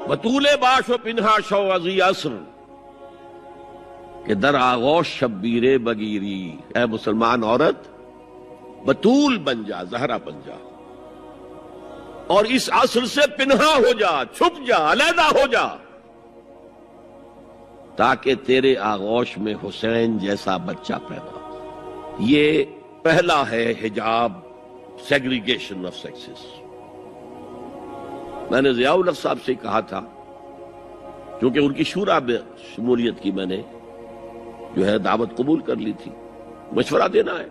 بطول باش و پنہا شو ازی عصر کہ در آغوش شبیر بگیری، اے مسلمان عورت بطول بن جا، زہرا بن جا، اور اس عصر سے پنہا ہو جا، چھپ جا، علیحدہ ہو جا، تاکہ تیرے آغوش میں حسین جیسا بچہ پیدا ہو۔ یہ پہلا ہے حجاب، سیگریگیشن آف سیکسز۔ میں نے ضیاء الحق صاحب سے کہا تھا، کیونکہ ان کی شورا میں شمولیت کی میں نے جو ہے دعوت قبول کر لی تھی، مشورہ دینا ہے۔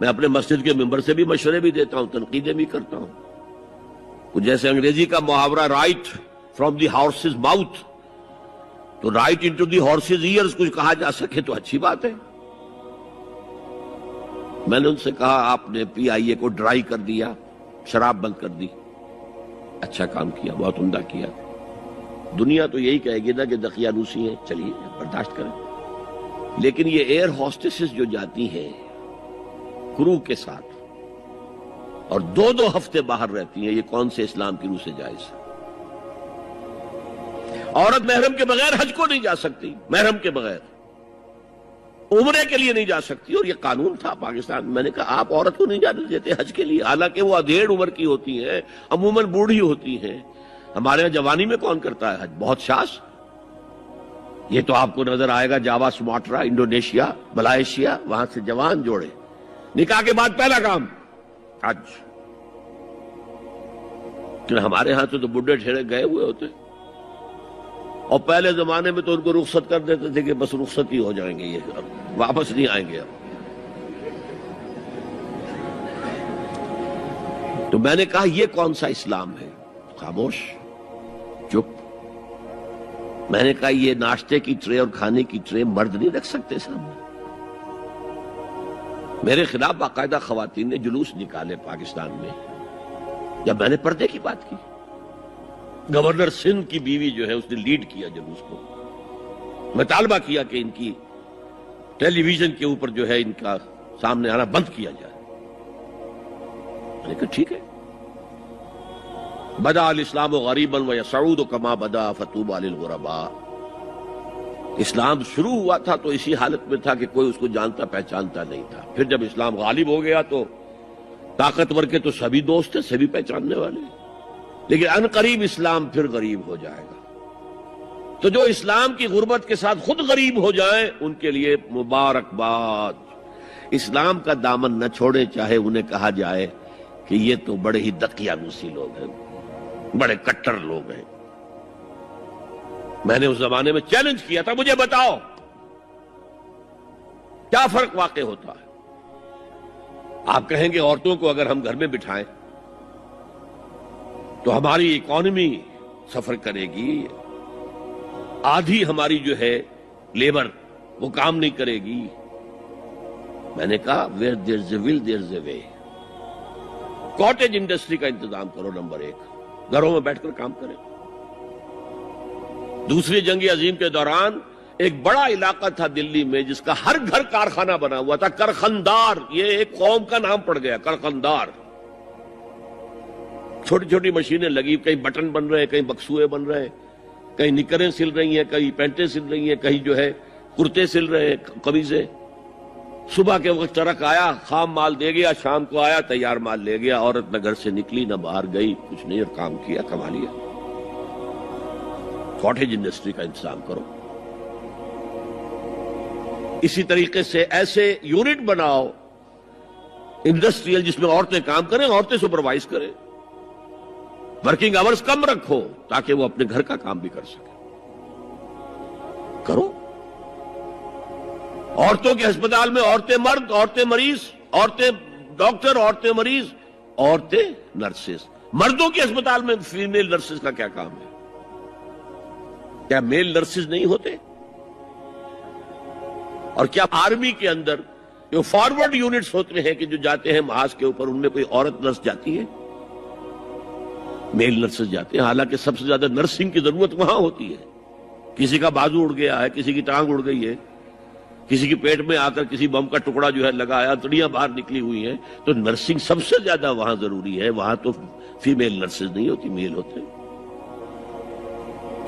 میں اپنے مسجد کے ممبر سے بھی مشورے بھی دیتا ہوں، تنقیدیں بھی کرتا ہوں۔ جیسے انگریزی کا محاورہ right from the horse's mouth, تو right into the horse's ears کچھ کہا جا سکے تو اچھی بات ہے۔ میں نے ان سے کہا آپ نے پی آئی اے کو ڈرائی کر دیا، شراب بند کر دی، اچھا کام کیا، بہت عمدہ کیا۔ دنیا تو یہی کہے گی نا کہ دقیانوسی ہیں، چلیے برداشت کریں، لیکن یہ ایئر ہوسٹسز جو جاتی ہیں کرو کے ساتھ اور دو دو ہفتے باہر رہتی ہیں، یہ کون سے اسلام کی روح سے جائز ہے؟ عورت محرم کے بغیر حج کو نہیں جا سکتی، محرم کے بغیر عمرے کے لیے نہیں جا سکتی، اور یہ قانون تھا پاکستان۔ میں نے کہا آپ عورت کو نہیں جانے دیتے حج کے لیے، حالانکہ وہ ادھیڑ عمر کی ہوتی ہیں، عموماً بوڑھی ہوتی ہیں۔ ہمارے یہاں جوانی میں کون کرتا ہے حج؟ بہت شاش۔ یہ تو آپ کو نظر آئے گا جاوا، سماٹرا، انڈونیشیا، ملائیشیا، وہاں سے جوان جوڑے نکاح کے بعد پہلا کام حج۔ لیکن ہمارے ہاں تو بڈھے ٹھیرے گئے ہوئے ہوتے، اور پہلے زمانے میں تو ان کو رخصت کر دیتے تھے کہ بس رخصت ہی ہو جائیں گے، یہ اب واپس نہیں آئیں گے۔ اب تو میں نے کہا یہ کون سا اسلام ہے؟ خاموش، چپ۔ میں نے کہا یہ ناشتے کی ٹرے اور کھانے کی ٹرے مرد نہیں رکھ سکتے سامنے۔ میرے خلاف باقاعدہ خواتین نے جلوس نکالے پاکستان میں جب میں نے پردے کی بات کی۔ گورنر سندھ کی بیوی جو ہے اس نے لیڈ کیا جلوس کو۔ میں طالبہ کیا کہ ان کی ٹیلی ویژن کے اوپر جو ہے ان کا سامنے آنا بند کیا جائے۔ میں نے کہا ٹھیک ہے۔ بدا الاسلام غریبا ویسعود کما بدا فطوبی للغرباء۔ اسلام شروع ہوا تھا تو اسی حالت میں تھا کہ کوئی اس کو جانتا پہچانتا نہیں تھا، پھر جب اسلام غالب ہو گیا تو طاقتور کے تو سبھی دوست ہیں، سبھی پہچاننے والے، لیکن ان قریب اسلام پھر غریب ہو جائے گا۔ تو جو اسلام کی غربت کے ساتھ خود غریب ہو جائیں ان کے لیے مبارکباد۔ اسلام کا دامن نہ چھوڑے، چاہے انہیں کہا جائے کہ یہ تو بڑے ہی دقیانوسی لوگ ہیں، بڑے کٹر لوگ ہیں۔ میں نے اس زمانے میں چیلنج کیا تھا، مجھے بتاؤ کیا فرق واقع ہوتا ہے؟ آپ کہیں گے عورتوں کو اگر ہم گھر میں بٹھائیں تو ہماری اکانومی سفر کرے گی، آدھی ہماری جو ہے لیبر وہ کام نہیں کرے گی۔ میں نے کہا where there's a will there's a way۔ Cottage industry کا انتظام کرو، نمبر 1، گھروں میں بیٹھ کر کام کریں۔ دوسری جنگ عظیم کے دوران ایک بڑا علاقہ تھا دلی میں جس کا ہر گھر کارخانہ بنا ہوا تھا، کرخندار، یہ ایک قوم کا نام پڑ گیا، کرخندار۔ چھوٹی چھوٹی مشینیں لگی، کہیں بٹن بن رہے ہیں، کہیں بکسوئے بن رہے ہیں، کہیں نکریں سل رہی ہیں، کہیں پینٹیں سل رہی ہیں، کہیں جو ہے کرتے سل رہے ہیں، قمیضیں۔ صبح کے وقت ٹرک آیا، خام مال دے گیا، شام کو آیا، تیار مال لے گیا۔ عورت نہ گھر سے نکلی نہ باہر گئی، کچھ نہیں، اور کام کیا، کما لیا۔ کاٹیج انڈسٹری کا انتظام کرو۔ اسی طریقے سے ایسے یونٹ بناؤ انڈسٹریل جس میں عورتیں کام کریں، عورتیں سپروائز کریں، ورکنگ آورز کم رکھو تاکہ وہ اپنے گھر کا کام بھی کر سکیں۔ کرو۔ عورتوں کے ہسپتال میں عورتیں مرد، عورتیں مریض، عورتیں ڈاکٹر، عورتیں مریض، عورتیں نرسز۔ مردوں کے ہسپتال میں فیمیل نرسز کا کیا کام ہے؟ کیا میل نرسز نہیں ہوتے؟ اور کیا آرمی کے اندر جو فارورڈ یونٹس ہوتے ہیں کہ جو جاتے ہیں محاذ کے اوپر، ان میں کوئی عورت نرس جاتی ہے؟ میل نرسز جاتے ہیں، حالانکہ سب سے زیادہ نرسنگ کی ضرورت وہاں ہوتی ہے۔ کسی کا بازو اڑ گیا ہے، کسی کی ٹانگ اڑ گئی ہے، کسی کے پیٹ میں آ کر کسی بم کا ٹکڑا جو ہے لگایا، تڑیاں باہر نکلی ہوئی ہیں، تو نرسنگ سب سے زیادہ وہاں ضروری ہے۔ وہاں تو فیمیل نرسز نہیں ہوتی، میل ہوتے ہیں۔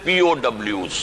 POWs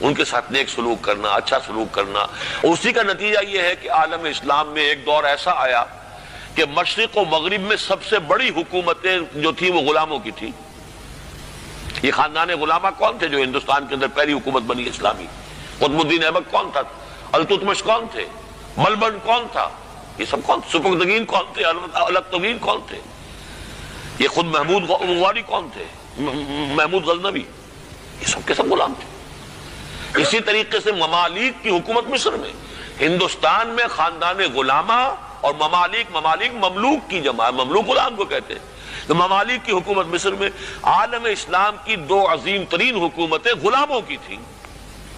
ان کے ساتھ نیک سلوک کرنا، اچھا سلوک کرنا. اسی کا نتیجہ یہ ہے کہ عالم اسلام میں ایک دور ایسا آیا کہ مشرق و مغرب میں سب سے بڑی حکومتیں جو تھی وہ غلاموں کی تھی. یہ خاندان غلامہ کون تھے جو ہندوستان کے اندر پہلی حکومت بنی اسلامی؟ قطب الدین ایبک کون تھا؟ التتمش کون تھے؟ ملبن کون تھا؟ یہ سب کون؟ سپکدگین کون تھے؟ الکتگین کون تھے؟ یہ خود محمود غواری کون تھے؟ محمود غزنوی. یہ سب کے سب غلام تھے. اسی طریقے سے ممالک کی حکومت مصر میں، ہندوستان میں خاندان غلامہ اور ممالک مملوک کی جمع، مملوک غلام کو کہتے ہیں. تو ممالک کی حکومت مصر میں عالم اسلام کی دو عظیم ترین حکومتیں غلاموں کی تھیں.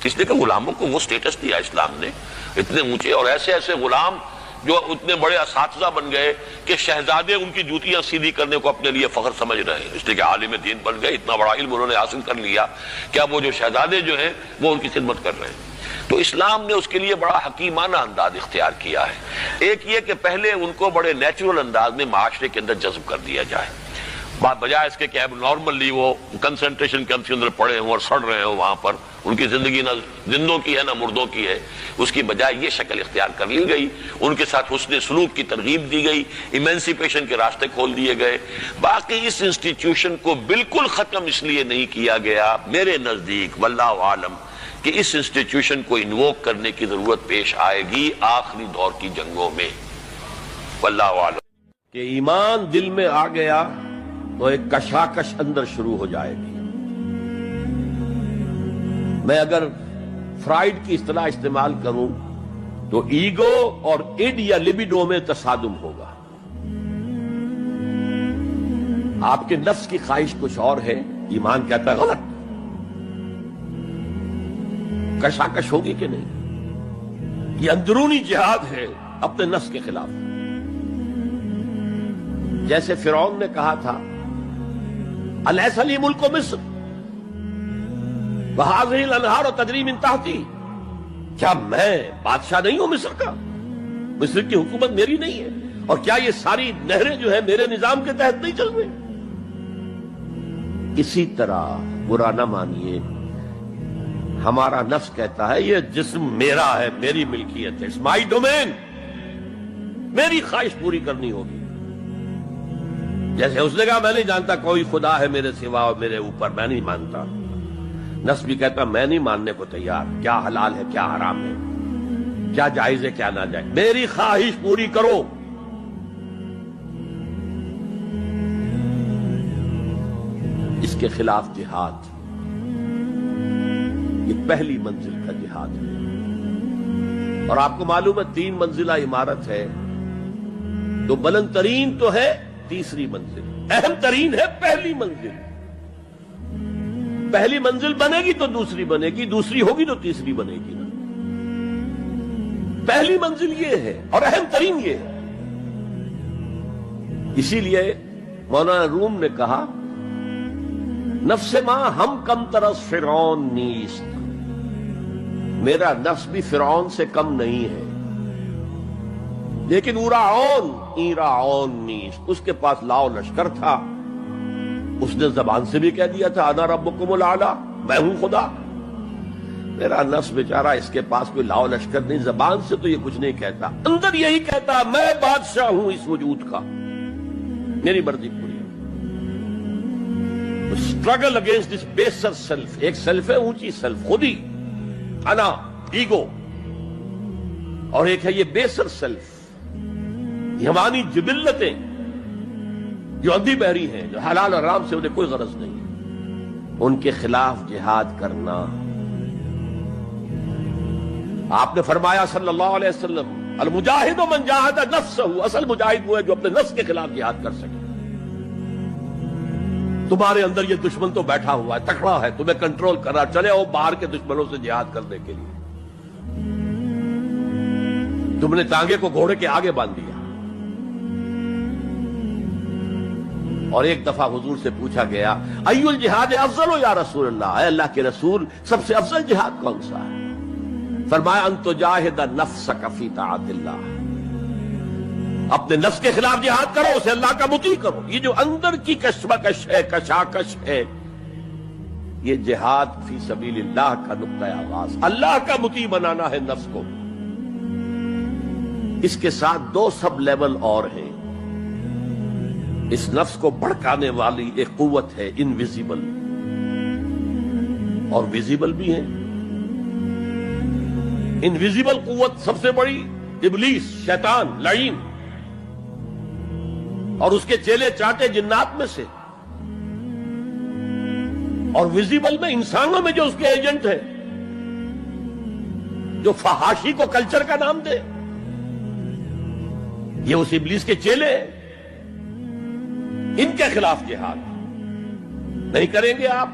اس لیے کہ غلاموں کو وہ سٹیٹس دیا اسلام نے، اتنے اونچے اور ایسے ایسے غلام جو اتنے بڑے اساتذہ بن گئے کہ شہزادے ان کی جوتیاں سیدھی کرنے کو اپنے لیے فخر سمجھ رہے ہیں، اس لیے کہ عالم دین بن گئے، اتنا بڑا علم انہوں نے حاصل کر لیا کہ اب وہ جو شہزادے جو ہیں وہ ان کی خدمت کر رہے ہیں. تو اسلام نے اس کے لیے بڑا حکیمانہ انداز اختیار کیا ہے. ایک یہ کہ پہلے ان کو بڑے نیچرل انداز میں معاشرے کے اندر جذب کر دیا جائے، بجائے اس کے کہ اب نارملی وہ کنسنٹریشن کیمپ کے اندر پڑے ہوں اور سڑ رہے ہوں، وہاں پر ان کی زندگی نہ زندوں کی ہے نہ مردوں کی ہے. اس کی بجائے یہ شکل اختیار کر لی گئی، ان کے ساتھ حسن سلوک کی ترغیب دی گئی، ایمنسیپیشن کے راستے کھول دیے گئے. باقی اس انسٹیٹیوشن کو بالکل ختم اس لیے نہیں کیا گیا میرے نزدیک واللہ عالم کہ اس انسٹیٹیوشن کو انووک کرنے کی ضرورت پیش آئے گی آخری دور کی جنگوں میں. واللہ عالم کہ ایمان دل میں آ گیا تو ایک کشاکش اندر شروع ہو جائے گی. میں اگر فرائیڈ کی اصطلاح استعمال کروں تو ایگو اور اڈ یا لبیڈو میں تصادم ہوگا. آپ کے نفس کی خواہش کچھ اور ہے، ایمان کہتا ہے غلط. کشاکش ہوگی کہ نہیں؟ یہ اندرونی جہاد ہے اپنے نفس کے خلاف. جیسے فرعون نے کہا تھا الیس لی ملک مصر وہذہ الانہار تجری من تحتی، کیا میں بادشاہ نہیں ہوں مصر کا؟ مصر کی حکومت میری نہیں ہے؟ اور کیا یہ ساری نہریں جو ہے میرے نظام کے تحت نہیں چل رہی؟ اسی طرح برا نہ مانیے، ہمارا نفس کہتا ہے یہ جسم میرا ہے، میری ملکیت ہے، اٹس مائی ڈومین، میری خواہش پوری کرنی ہوگی. جیسے اس نے کہا میں نہیں جانتا کوئی خدا ہے میرے سوا اور میرے اوپر، میں نہیں مانتا. نفس بھی کہتا میں نہیں ماننے کو تیار، کیا حلال ہے کیا حرام ہے، کیا جائز ہے کیا ناجائز، میری خواہش پوری کرو. اس کے خلاف جہاد، یہ پہلی منزل کا جہاد ہے. اور آپ کو معلوم ہے 3 منزلہ عمارت ہے، تو بلند ترین تو ہے تیسری منزل، اہم ترین ہے پہلی منزل. پہلی منزل بنے گی تو دوسری بنے گی، دوسری ہوگی تو تیسری بنے گی نا. پہلی منزل یہ ہے اور اہم ترین یہ ہے. اسی لیے مولانا روم نے کہا نفس ماں ہم کم طرز فرعون نیست، میرا نفس بھی فرعون سے کم نہیں ہے، لیکن ایراعون نیست، اس کے پاس لاؤ لشکر تھا. اس نے زبان سے بھی کہہ دیا تھا انا ربکم الاعلی، میں ہوں خدا. میرا نفس بیچارہ اس کے پاس کوئی لاؤ لشکر نہیں، زبان سے تو یہ کچھ نہیں کہتا، اندر یہی کہتا میں بادشاہ ہوں اس وجود کا، میری مرضی پوری. اسٹرگل اگینسٹ دس بیسر سیلف، ایک سیلف ہے اونچی سیلف، خودی، انا، ایگو، اور ایک ہے یہ بیسر سیلف، یہ ہماری جبلتیں جو اندھی بہری ہیں، جو حلال اور حرام سے انہیں کوئی غرض نہیں، ان کے خلاف جہاد کرنا. آپ نے فرمایا صلی اللہ علیہ وسلم المجاہد من جاہد نفسہ، اصل مجاہد وہ ہے جو اپنے نفس کے خلاف جہاد کر سکے. تمہارے اندر یہ دشمن تو بیٹھا ہوا ہے، تکڑا ہے، تمہیں کنٹرول کرنا، چلے وہ باہر کے دشمنوں سے جہاد کرنے کے لیے. تم نے ٹانگے کو گھوڑے کے آگے باندھ دیا. اور ایک دفعہ حضور سے پوچھا گیا ای الجہاد افضل یا رسول اللہ، اے اللہ کے رسول سب سے افضل جہاد کون سا ہے؟ فرمایا ان تجاہد نفسک فی طاعت اللہ، اپنے نفس کے خلاف جہاد کرو، اسے اللہ کا مطیع کرو. یہ جو اندر کی کشمکش ہے، کشاکش ہے، یہ جہاد فی سبیل اللہ کا نقطہ آغاز، اللہ کا مطیع بنانا ہے نفس کو۔ اس کے ساتھ دو سب لیول اور ہیں۔ اس نفس کو بھڑکانے والی ایک قوت ہے انویزیبل، اور ویزیبل بھی ہے۔ انویزیبل قوت سب سے بڑی ابلیس، شیطان لعین، اور اس کے چیلے چاٹے جنات میں سے، اور ویزیبل میں انسانوں میں جو اس کے ایجنٹ ہیں، جو فحاشی کو کلچر کا نام دے، یہ اس ابلیس کے چیلے ہیں۔ ان کے خلاف جہاد نہیں کریں گے آپ